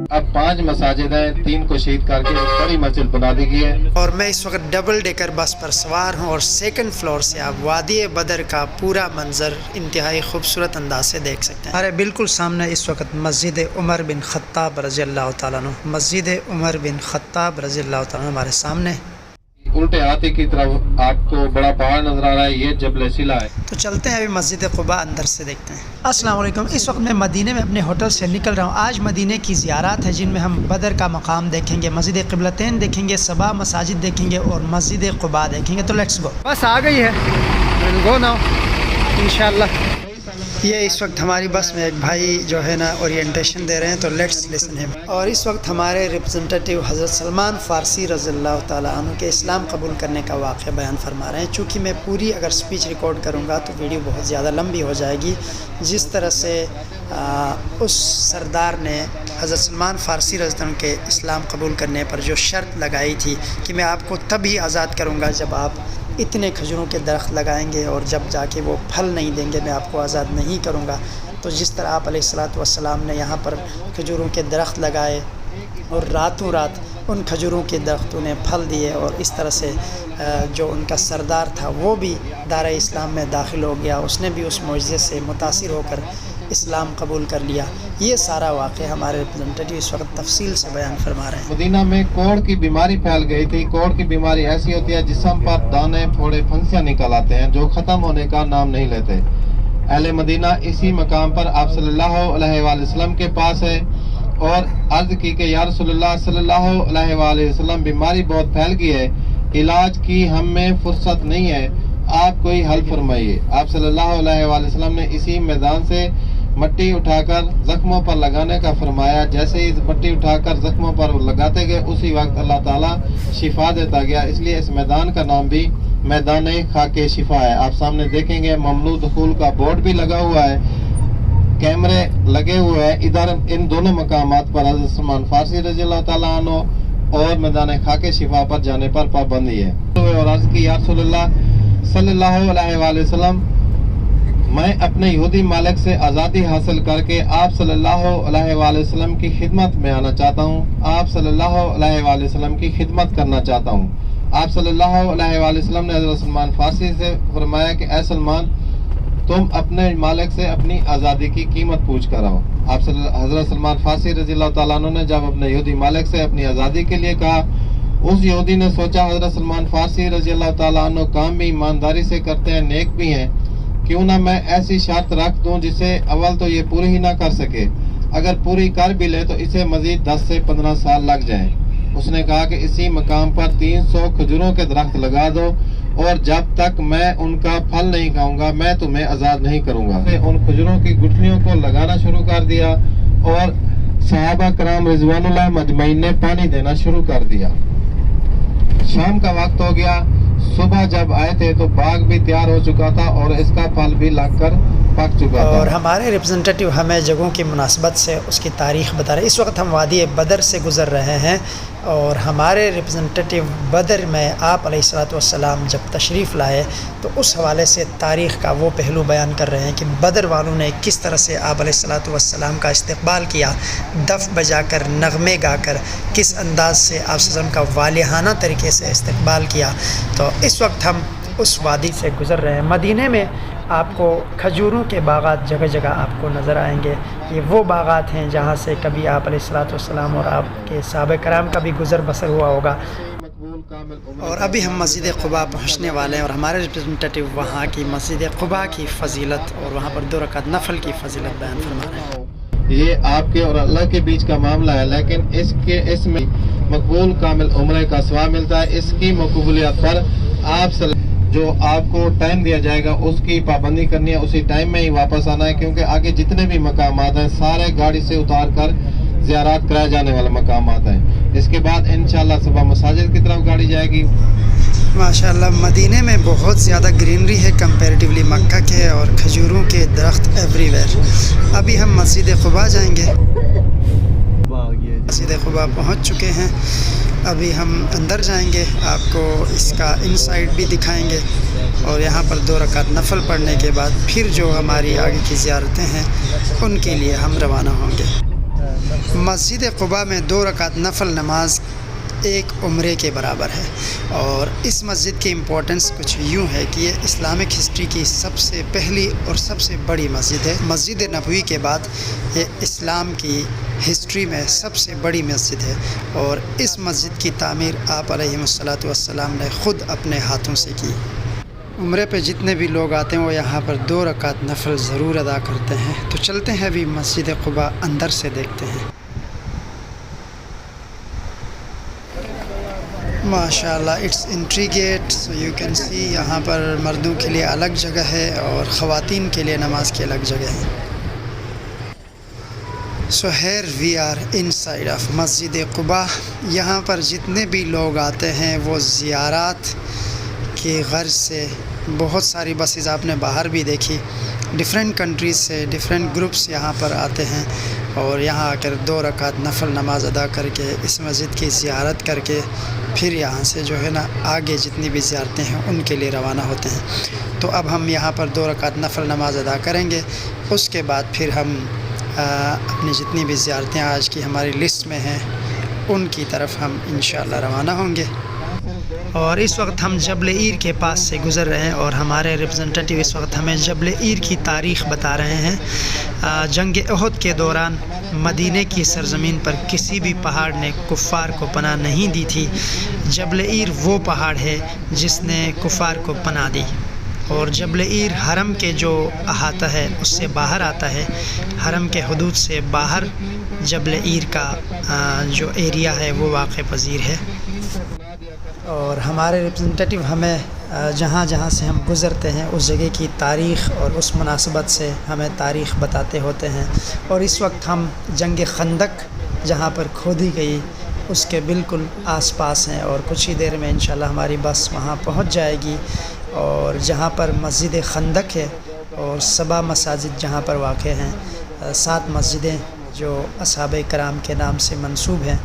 اب 5 مساجد ہیں، 3 کو شہید کر کے ایک بڑی مسجد بنا دی گئی ہے۔ اور میں اس وقت ڈبل ڈیکر بس پر سوار ہوں اور سیکنڈ فلور سے آپ وادی بدر کا پورا منظر انتہائی خوبصورت انداز سے دیکھ سکتے ہیں۔ ہمارے بالکل سامنے اس وقت مسجد عمر بن خطاب رضی اللہ تعالیٰ عنہ، مسجد عمر بن خطاب رضی اللہ تعالیٰ عنہ ہمارے سامنے۔ الٹے ہاتھی کی طرف آپ کو بڑا پہاڑ نظر آ رہا ہے، یہ جبل سلا ہے۔ تو چلتے ہیں ابھی مسجد قباء اندر سے دیکھتے ہیں۔ السلام علیکم، اس وقت میں مدینے میں اپنے ہوٹل سے نکل رہا ہوں۔ آج مدینے کی زیارات ہے جن میں ہم بدر کا مقام دیکھیں گے، مسجد قبلتین دیکھیں گے، 7 مساجد دیکھیں گے اور مسجد قباء دیکھیں گے۔ تو لیٹس گو، بس آ گئی ہے، گو ناؤ انشاءاللہ۔ یہ اس وقت ہماری بس میں ایک بھائی جو ہے نا اورینٹیشن دے رہے ہیں، تو لیٹس لسن ہم۔ اور اس وقت ہمارے ریپرزنٹیٹیو حضرت سلمان فارسی رضی اللہ تعالیٰ عنہ کے اسلام قبول کرنے کا واقعہ بیان فرما رہے ہیں۔ چونکہ میں پوری اگر سپیچ ریکارڈ کروں گا تو ویڈیو بہت زیادہ لمبی ہو جائے گی۔ جس طرح سے اس سردار نے حضرت سلمان فارسی رضی اللہ عنہ کے اسلام قبول کرنے پر جو شرط لگائی تھی کہ میں آپ کو تبھی آزاد کروں گا جب آپ اتنے کھجوروں کے درخت لگائیں گے اور جب جا کے وہ پھل نہیں دیں گے میں آپ کو آزاد نہیں کروں گا۔ تو جس طرح آپ علیہ الصلوۃ والسلام نے یہاں پر کھجوروں کے درخت لگائے اور راتوں رات ان کھجوروں کے درختوں نے پھل دیے، اور اس طرح سے جو ان کا سردار تھا وہ بھی دار اسلام میں داخل ہو گیا، اس نے بھی اس معجزے سے متاثر ہو کر اسلام قبول کر لیا۔ یہ سارا واقعہ ہمارے ریپرزنٹیٹیو اس وقت تفصیل سے بیان فرما رہے ہیں۔ مدینہ میں کوڑ کی بیماری پھیل گئی تھی۔ کوڑ کی بیماری ایسی ہوتی ہے جسم پر دانے پھوڑے پھنسیاں نکل آتے ہیں جو ختم ہونے کا نام نہیں لیتے۔ اہل مدینہ اسی مقام پر آپ صلی اللہ علیہ وآلہ وسلم کے پاس ہے اور عرض کی کہ یا رسول اللہ صلی اللہ علیہ وآلہ وسلم بیماری بہت پھیل گئی ہے، علاج کی ہم میں فرصت نہیں ہے، آپ کوئی حل فرمائیے۔ آپ صلی اللہ علیہ وآلہ وسلم نے اسی میدان سے مٹی اٹھا کر زخموں پر لگانے کا فرمایا۔ جیسے ہی مٹی اٹھا کر زخموں پر لگاتے گئے اسی وقت اللہ تعالیٰ شفا دیتا گیا۔ اس لیے اس میدان کا نام بھی میدان خاک شفا ہے۔ آپ سامنے دیکھیں گے ممنوع دخول کا بورڈ بھی لگا ہوا ہے، کیمرے لگے ہوئے ہیں۔ ادھر ان دونوں مقامات پر حضرت سلمان فارسی رضی اللہ تعالیٰ عنہ اور میدان خاک شفا پر جانے پر پابندی ہے۔ اور عرض کی یا رسول اللہ صلی اللہ علیہ وآلہ وسلم، میں اپنے یہودی مالک سے آزادی حاصل کر کے آپ صلی اللہ علیہ وآلہ وسلم کی خدمت میں آنا چاہتا ہوں، آپ صلی اللہ علیہ وآلہ وسلم کی خدمت کرنا چاہتا ہوں۔ آپ صلی اللہ علیہ وآلہ وسلم نے حضرت سلمان فارسی سے فرمایا کہ اے سلمان، تم اپنے مالک سے اپنی آزادی کی قیمت پوچھ کر آؤ۔ آپ حضرت سلمان فارسی رضی اللہ تعالیٰ عنہ نے جب اپنے یہودی مالک سے اپنی آزادی کے لیے کہا، اس یہودی نے سوچا حضرت سلمان فارسی رضی اللہ تعالیٰ عنہ کام بھی ایمانداری سے کرتے ہیں، نیک بھی ہیں، کیوں نہ میں ایسی شرط رکھ دوں جسے اول تو یہ پوری ہی نہ کر سکے، اگر پوری کر بھی لے تو اسے مزید 10 سے 15 سال لگ جائیں۔ اس نے کہا کہ اسی مقام پر 300 کھجوروں کے درخت لگا دو اور جب تک میں ان کا پھل نہیں کھاؤں گا میں تمہیں آزاد نہیں کروں گا۔ ان کھجوروں کی گٹھلیوں کو لگانا شروع کر دیا اور صحابہ کرام رضوان اللہ مجمعین نے پانی دینا شروع کر دیا۔ شام کا وقت ہو گیا، صبح جب آئے تھے تو باغ بھی تیار ہو چکا تھا اور اس کا پھل بھی لگ کر پک چکا تھا۔ اور ہمارے ریپرزنٹیٹیو ہمیں جگہوں کی مناسبت سے اس کی تاریخ بتا رہے ہیں۔ اس وقت ہم وادی بدر سے گزر رہے ہیں اور ہمارے ریپرزنٹیٹیو بدر میں آپ علیہ الصلوۃ والسلام جب تشریف لائے تو اس حوالے سے تاریخ کا وہ پہلو بیان کر رہے ہیں کہ بدر والوں نے کس طرح سے آپ علیہ الصلوۃ والسلام کا استقبال کیا، دف بجا کر، نغمے گا کر، کس انداز سے آپ صلی اللہ علیہ وسلم کا والہانہ طریقے سے استقبال کیا۔ تو اس وقت ہم اس وادی سے گزر رہے ہیں۔ مدینے میں آپ کو کھجوروں کے باغات جگہ جگہ آپ کو نظر آئیں گے۔ یہ وہ باغات ہیں جہاں سے کبھی آپ علیہ الصلوۃ والسلام اور آپ کے صحابہ کرام کا بھی گزر بسر ہوا ہوگا۔ اور ابھی ہم مسجد قباء پہنچنے والے ہیں اور ہمارے ریپرزنٹیٹیو وہاں کی مسجد قباء کی فضیلت اور وہاں پر 2 رکعت نفل کی فضیلت بیان فرما رہے ہیں۔ یہ آپ کے اور اللہ کے بیچ کا معاملہ ہے، لیکن اس میں مقبول کامل عمرے کا ثواب ملتا ہے۔ اس کی مقبولیت پر جو آپ کو ٹائم دیا جائے گا اس کی پابندی کرنی ہے، اسی ٹائم میں ہی واپس آنا ہے، کیونکہ آگے جتنے بھی مقامات ہیں سارے گاڑی سے اتار کر زیارات کرائے جانے والے مقامات ہیں۔ اس کے بعد انشاءاللہ صبح مساجد کی طرف گاڑی جائے گی۔ ماشاءاللہ مدینے میں بہت زیادہ گرینری ہے کمپیریٹیولی مکہ کے، اور کھجوروں کے درخت ایوری ویئر۔ ابھی ہم مسجد قباء جائیں گے۔ مسجد قباء پہنچ چکے ہیں، ابھی ہم اندر جائیں گے، آپ کو اس کا انسائڈ بھی دکھائیں گے اور یہاں پر 2 رکعت نفل پڑھنے کے بعد پھر جو ہماری آگے کی زیارتیں ہیں ان کے لیے ہم روانہ ہوں گے۔ مسجد قباء میں 2 رکعت نفل نماز ایک عمرے کے برابر ہے، اور اس مسجد کی امپورٹنس کچھ یوں ہے کہ یہ اسلامک ہسٹری کی سب سے پہلی اور سب سے بڑی مسجد ہے۔ مسجد نبوی کے بعد یہ اسلام کی ہسٹری میں سب سے بڑی مسجد ہے، اور اس مسجد کی تعمیر آپ علیہ الصلوۃ والسلام نے خود اپنے ہاتھوں سے کی۔ عمرے پہ جتنے بھی لوگ آتے ہیں وہ یہاں پر 2 رکعت نفل ضرور ادا کرتے ہیں۔ تو چلتے ہیں ابھی مسجد قباء اندر سے دیکھتے ہیں۔ ماشاءاللہ it's entry gate, so you can see یہاں پر مردوں کے لیے الگ جگہ ہے اور خواتین کے لیے نماز کی الگ جگہ ہے۔ So here we are inside of Masjid Quba. یہاں پر جتنے بھی لوگ آتے ہیں وہ زیارات کی غرض سے، بہت ساری بسیز آپ نے باہر بھی دیکھی، ڈفرینٹ کنٹریز سے ڈفرینٹ گروپس یہاں پر آتے ہیں، اور یہاں آ کر 2 رکعت نفل نماز ادا کر کے اس مسجد کی زیارت کر کے پھر یہاں سے جو ہے نا آگے جتنی بھی زیارتیں ہیں ان کے لیے روانہ ہوتے ہیں۔ تو اب ہم یہاں پر 2 رکعت نفل نماز ادا کریں گے، اس کے بعد پھر ہم اپنی جتنی بھی زیارتیں آج کی ہماری لسٹ میں ہیں ان کی طرف ہم انشاءاللہ روانہ ہوں گے۔ اور اس وقت ہم جبل عیر کے پاس سے گزر رہے ہیں، اور ہمارے ریپرزنٹیٹیو اس وقت ہمیں جبل عیر کی تاریخ بتا رہے ہیں۔ جنگ احد کے دوران مدینے کی سرزمین پر کسی بھی پہاڑ نے کفار کو پناہ نہیں دی تھی۔ جبل عیر وہ پہاڑ ہے جس نے کفار کو پناہ دی، اور جبل عیر حرم کے جو احاطہ ہے اس سے باہر آتا ہے، حرم کے حدود سے باہر جبل عیر کا جو ایریا ہے وہ واقع پذیر ہے۔ اور ہمارے ریپرزنٹیٹیو ہمیں جہاں جہاں سے ہم گزرتے ہیں اس جگہ کی تاریخ اور اس مناسبت سے ہمیں تاریخ بتاتے ہوتے ہیں۔ اور اس وقت ہم جنگ خندق جہاں پر کھودی گئی اس کے بالکل آس پاس ہیں، اور کچھ ہی دیر میں انشاءاللہ ہماری بس وہاں پہنچ جائے گی، اور جہاں پر مسجد خندق ہے اور 7 مساجد جہاں پر واقع ہیں، 7 مسجدیں جو اصحاب کرام کے نام سے منسوب ہیں،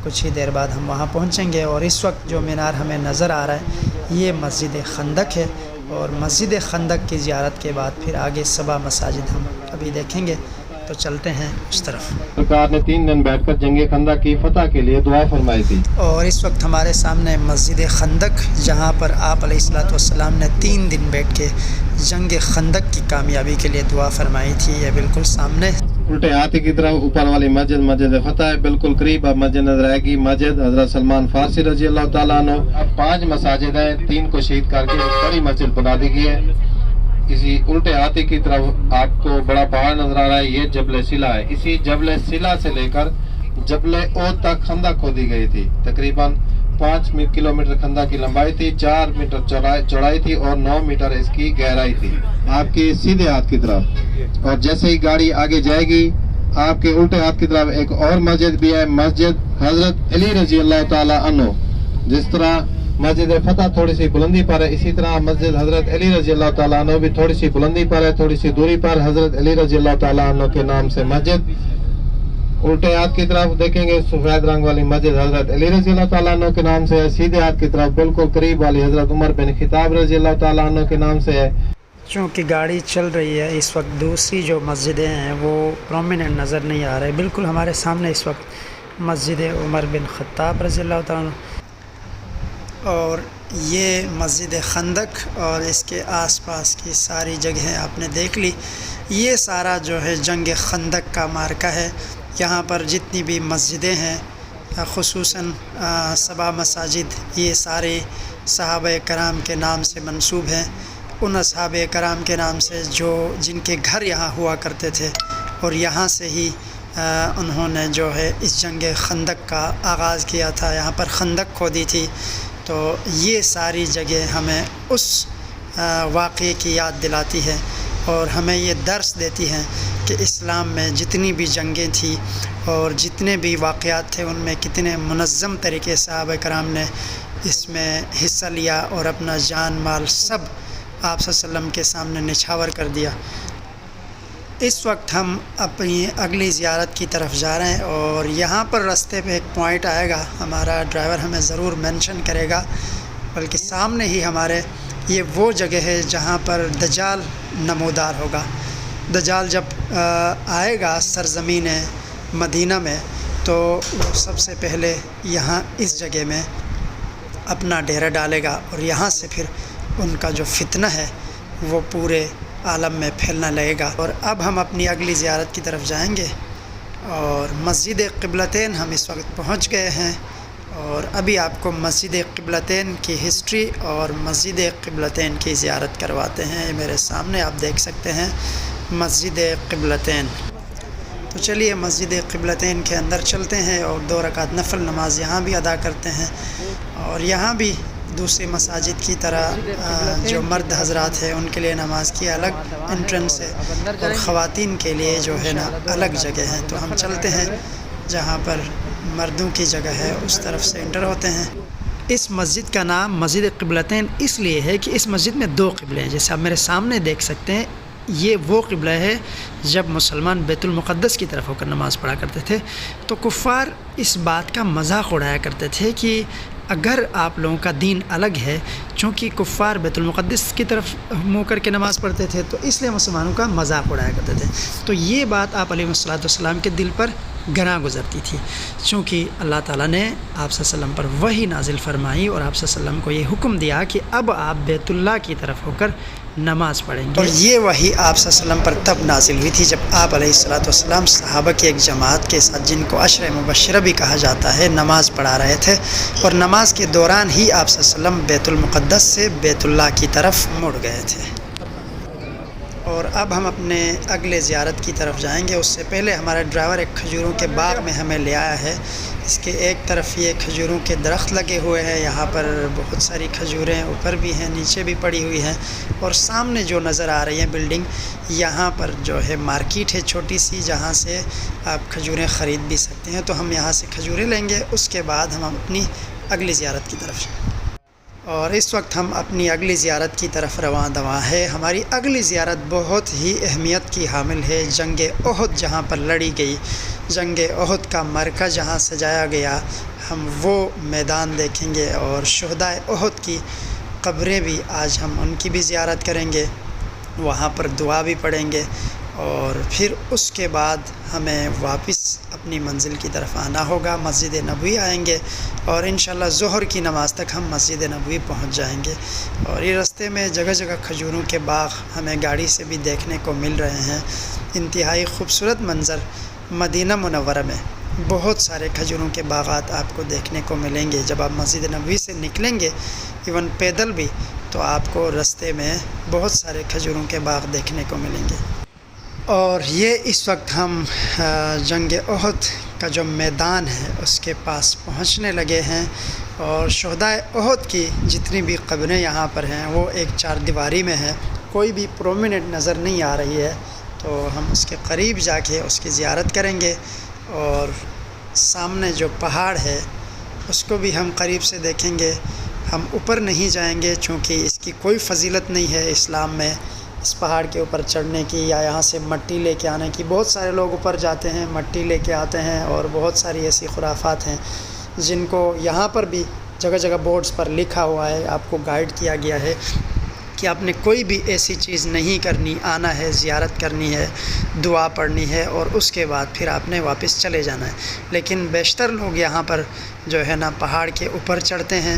کچھ ہی دیر بعد ہم وہاں پہنچیں گے۔ اور اس وقت جو مینار ہمیں نظر آ رہا ہے یہ مسجد خندق ہے، اور مسجد خندق کی زیارت کے بعد پھر آگے 7 مساجد ہم ابھی دیکھیں گے۔ تو چلتے ہیں اس طرف۔ سرکار نے 3 دن بیٹھ کر جنگ خندق کی فتح کے لیے دعا فرمائی تھی، اور اس وقت ہمارے سامنے مسجد خندق جہاں پر آپ علیہ الصلوۃ والسلام نے 3 دن بیٹھ کے جنگ خندق کی کامیابی کے لیے دعا فرمائی تھی، یہ بالکل سامنے۔ الٹے ہاتھ کی طرف اوپر والی مسجد مسجد فتح ہے، بالکل قریب اب مسجد نظر آئے گی، مسجد حضرت سلمان فارسی رضی اللہ تعالیٰ عنہ۔ اب 5 مساجد ہیں، 3 کو شہید کر کے ایک بڑی مسجد بنا دی گئی ہے۔ اسی الٹے ہاتھ کی طرف آپ کو بڑا پہاڑ نظر آ رہا ہے، یہ جبل سلا ہے۔ اسی جبل سلا سے لے کر جبل احد تک خندق کھودی گئی تھی، تقریباً 5 کلومیٹر خندق کی لمبائی تھی، 4 میٹر چوڑائی تھی اور 9 میٹر اس کی گہرائی تھی۔ آپ کے سیدھے ہاتھ کی طرف، اور جیسے ہی گاڑی آگے جائے گی آپ کے الٹے ہاتھ کی طرف ایک اور مسجد بھی ہے، مسجد حضرت علی رضی اللہ تعالی عنہ۔ جس طرح مسجد فتح تھوڑی سی بلندی پر ہے، اسی طرح مسجد حضرت علی رضی اللہ تعالیٰ عنہ بھی تھوڑی سی بلندی پر ہے، تھوڑی سی دوری پر حضرت علی رضی اللہ تعالیٰ عنہ کے نام سے مسجد۔ الٹے ہاتھ کی طرف دیکھیں گے سفید رنگ والی مسجد حضرت علی رضی اللہ تعالیٰ عنہ کے نام سے ہے، سیدھے ہاتھ کی طرف بالکل قریب والی حضرت عمر بن خطاب رضی اللہ تعالیٰ عنہ کے نام سے ہے۔ چونکہ گاڑی چل رہی ہے اس وقت دوسری جو مسجدیں ہیں وہ پرومیننٹ نظر نہیں آ رہے، بالکل ہمارے سامنے اس وقت مسجد عمر بن خطاب رضی اللہ تعالیٰ عنہ، اور یہ مسجد خندق اور اس کے آس پاس کی ساری جگہیں آپ نے دیکھ لی۔ یہ سارا جو ہے جنگ خندق کا معرکہ ہے۔ یہاں پر جتنی بھی مسجدیں ہیں خصوصاً 7 مساجد، یہ سارے صحابہ کرام کے نام سے منسوب ہیں، ان اصحاب کرام کے نام سے جن کے گھر یہاں ہوا کرتے تھے، اور یہاں سے ہی انہوں نے جو ہے اس جنگ خندق کا آغاز کیا تھا، یہاں پر خندق کھودی تھی۔ تو یہ ساری جگہ ہمیں اس واقعے کی یاد دلاتی ہے اور ہمیں یہ درس دیتی ہیں کہ اسلام میں جتنی بھی جنگیں تھیں اور جتنے بھی واقعات تھے ان میں کتنے منظم طریقے سے صحابہ کرام نے اس میں حصہ لیا اور اپنا جان مال سب آپ صلی اللہ علیہ وسلم کے سامنے نچھاور کر دیا۔ اس وقت ہم اپنی اگلی زیارت کی طرف جا رہے ہیں، اور یہاں پر راستے پہ ایک پوائنٹ آئے گا، ہمارا ڈرائیور ہمیں ضرور مینشن کرے گا، بلکہ سامنے ہی ہمارے یہ وہ جگہ ہے جہاں پر دجال نمودار ہوگا۔ دجال جب آئے گا سرزمین مدینہ میں تو وہ سب سے پہلے یہاں اس جگہ میں اپنا ڈیرا ڈالے گا، اور یہاں سے پھر ان کا جو فتنہ ہے وہ پورے عالم میں پھیلنا لگے گا۔ اور اب ہم اپنی اگلی زیارت کی طرف جائیں گے، اور مسجد قبلتین ہم اس وقت پہنچ گئے ہیں، اور ابھی آپ کو مسجد قبلتین کی ہسٹری اور مسجد قبلتین کی زیارت کرواتے ہیں۔ یہ میرے سامنے آپ دیکھ سکتے ہیں مسجد قبلتین۔ تو چلیے مسجد قبلتین کے اندر چلتے ہیں اور 2 رکعت نفل نماز یہاں بھی ادا کرتے ہیں، اور یہاں بھی دوسری مساجد کی طرح جو مرد حضرات ہیں ان کے لیے نماز کی الگ انٹرنس ہے، اور خواتین کے لیے جو ہے نا الگ جگہ ہے۔ تو ہم چلتے ہیں جہاں پر مردوں کی جگہ ہے اس طرف سے انٹر ہوتے ہیں۔ اس مسجد کا نام مسجد قبلتین اس لیے ہے کہ اس مسجد میں 2 قبلے ہیں، جیسے آپ میرے سامنے دیکھ سکتے ہیں۔ یہ وہ قبلہ ہے جب مسلمان بیت المقدس کی طرف ہو کر نماز پڑھا کرتے تھے، تو کفار اس بات کا مذاق اڑایا کرتے تھے کہ اگر آپ لوگوں کا دین الگ ہے، چونکہ کفار بیت المقدس کی طرف منہ کر کے نماز پڑھتے تھے تو اس لیے مسلمانوں کا مذاق اڑایا کرتے تھے۔ تو یہ بات آپ علیہ الصلوۃ والسلام کے دل پر گراں گزرتی تھی، چونکہ اللہ تعالیٰ نے آپ صلی اللہ علیہ وسلم پر وحی نازل فرمائی اور آپ صلی اللہ علیہ وسلم کو یہ حکم دیا کہ اب آپ بیت اللہ کی طرف ہو کر نماز پڑھیں گے۔ اور یہ وحی آپ صلی اللہ علیہ وسلم پر تب نازل ہوئی تھی جب آپ علیہ الصلوۃ والسلام صحابہ کی ایک جماعت کے ساتھ، جن کو عشر مبشرہ بھی کہا جاتا ہے، نماز پڑھا رہے تھے، اور نماز کے دوران ہی آپ صلی اللہ علیہ وسلم بیت المقدس سے بیت اللہ کی طرف مڑ گئے تھے۔ اور اب ہم اپنے اگلے زیارت کی طرف جائیں گے۔ اس سے پہلے ہمارا ڈرائیور ایک کھجوروں کے باغ میں ہمیں لے آیا ہے۔ اس کے ایک طرف یہ کھجوروں کے درخت لگے ہوئے ہیں، یہاں پر بہت ساری کھجوریں اوپر بھی ہیں، نیچے بھی پڑی ہوئی ہیں، اور سامنے جو نظر آ رہی ہیں بلڈنگ، یہاں پر جو ہے مارکیٹ ہے چھوٹی سی، جہاں سے آپ کھجوریں خرید بھی سکتے ہیں۔ تو ہم یہاں سے کھجوریں لیں گے، اس کے بعد ہم اپنی اگلی زیارت کی طرف جائیں۔ اور اس وقت ہم اپنی اگلی زیارت کی طرف رواں دواں ہے۔ ہماری اگلی زیارت بہت ہی اہمیت کی حامل ہے۔ جنگ احد جہاں پر لڑی گئی، جنگ احد کا مرکز جہاں سجایا گیا، ہم وہ میدان دیکھیں گے، اور شہدائے احد کی قبریں بھی آج ہم ان کی بھی زیارت کریں گے، وہاں پر دعا بھی پڑھیں گے، اور پھر اس کے بعد ہمیں واپس اپنی منزل کی طرف آنا ہوگا۔ مسجد نبوی آئیں گے، اور انشاءاللہ ظہر کی نماز تک ہم مسجد نبوی پہنچ جائیں گے۔ اور یہ راستے میں جگہ جگہ کھجوروں کے باغ ہمیں گاڑی سے بھی دیکھنے کو مل رہے ہیں۔ انتہائی خوبصورت منظر مدینہ منورہ میں بہت سارے کھجوروں کے باغات آپ کو دیکھنے کو ملیں گے۔ جب آپ مسجد نبوی سے نکلیں گے ایون پیدل بھی، تو آپ کو راستے میں بہت سارے کھجوروں کے باغ دیکھنے کو ملیں گے۔ اور یہ اس وقت ہم جنگ احد کا جو میدان ہے اس کے پاس پہنچنے لگے ہیں، اور شہدائے احد کی جتنی بھی قبریں یہاں پر ہیں وہ ایک 4 دیواری میں ہے، کوئی بھی پرومیننٹ نظر نہیں آ رہی ہے۔ تو ہم اس کے قریب جا کے اس کی زیارت کریں گے، اور سامنے جو پہاڑ ہے اس کو بھی ہم قریب سے دیکھیں گے۔ ہم اوپر نہیں جائیں گے چونکہ اس کی کوئی فضیلت نہیں ہے اسلام میں، اس پہاڑ کے اوپر چڑھنے کی یا یہاں سے مٹی لے کے آنے کی۔ بہت سارے لوگ اوپر جاتے ہیں، مٹی لے کے آتے ہیں، اور بہت ساری ایسی خرافات ہیں جن کو یہاں پر بھی جگہ جگہ بورڈز پر لکھا ہوا ہے، آپ کو گائیڈ کیا گیا ہے کہ آپ نے کوئی بھی ایسی چیز نہیں کرنی، آنا ہے، زیارت کرنی ہے، دعا پڑھنی ہے، اور اس کے بعد پھر آپ نے واپس چلے جانا ہے۔ لیکن بیشتر لوگ یہاں پر جو ہے نا پہاڑ کے اوپر چڑھتے ہیں،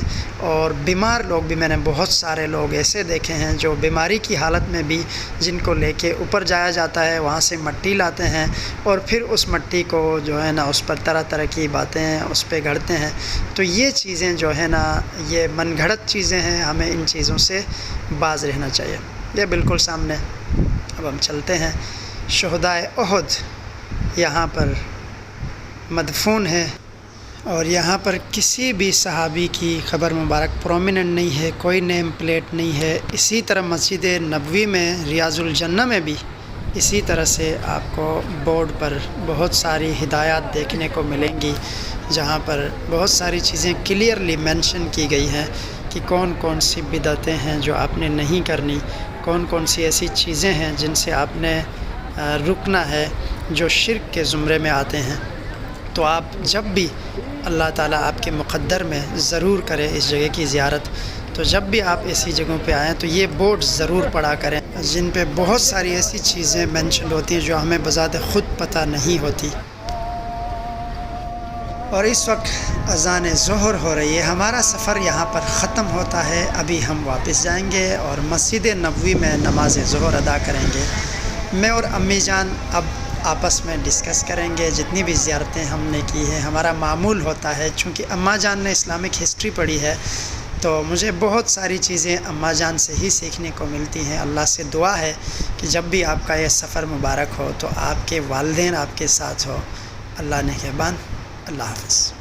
اور بیمار لوگ بھی میں نے بہت سارے لوگ ایسے دیکھے ہیں جو بیماری کی حالت میں بھی، جن کو لے کے اوپر جایا جاتا ہے، وہاں سے مٹی لاتے ہیں، اور پھر اس مٹی کو جو ہے نا اس پر طرح طرح کی باتیں اس پہ گھڑتے ہیں۔ تو یہ چیزیں جو ہے نا یہ من گھڑت چیزیں ہیں، ہمیں ان چیزوں سے باز رہنا چاہیے۔ یہ بالکل سامنے اب ہم چلتے ہیں۔ شہدائے احد یہاں پر مدفون ہے، اور یہاں پر کسی بھی صحابی کی قبر مبارک پرومیننٹ نہیں ہے، کوئی نیم پلیٹ نہیں ہے۔ اسی طرح مسجد نبوی میں ریاض الجنہ میں بھی اسی طرح سے آپ کو بورڈ پر بہت ساری ہدایات دیکھنے کو ملیں گی، جہاں پر بہت ساری چیزیں کلیئرلی مینشن کی گئی ہیں کہ کون کون سی بدعتیں ہیں جو آپ نے نہیں کرنی، کون کون سی ایسی چیزیں ہیں جن سے آپ نے رکنا ہے جو شرک کے زمرے میں آتے ہیں۔ تو آپ جب بھی اللہ تعالیٰ آپ کے مقدر میں ضرور کرے اس جگہ کی زیارت، تو جب بھی آپ ایسی جگہوں پہ آئیں تو یہ بورڈ ضرور پڑھا کریں جن پہ بہت ساری ایسی چیزیں مینشن ہوتی ہیں جو ہمیں بذات خود پتہ نہیں ہوتی۔ اور اس وقت اذان ظہر ہو رہی ہے. ہمارا سفر یہاں پر ختم ہوتا ہے. ابھی ہم واپس جائیں گے اور مسجد نبوی میں نماز ظہر ادا کریں گے. میں اور امی جان اب آپس میں ڈسکس کریں گے جتنی بھی زیارتیں ہم نے کی ہیں. ہمارا معمول ہوتا ہے چونکہ اماں جان نے اسلامک ہسٹری پڑھی ہے تو مجھے بہت ساری چیزیں اماں جان سے ہی سیکھنے کو ملتی ہیں. اللہ سے دعا ہے کہ جب بھی آپ کا یہ سفر مبارک ہو تو آپ کے والدین آپ کے ساتھ ہو. اللہ نگہبان. اللہ حافظ.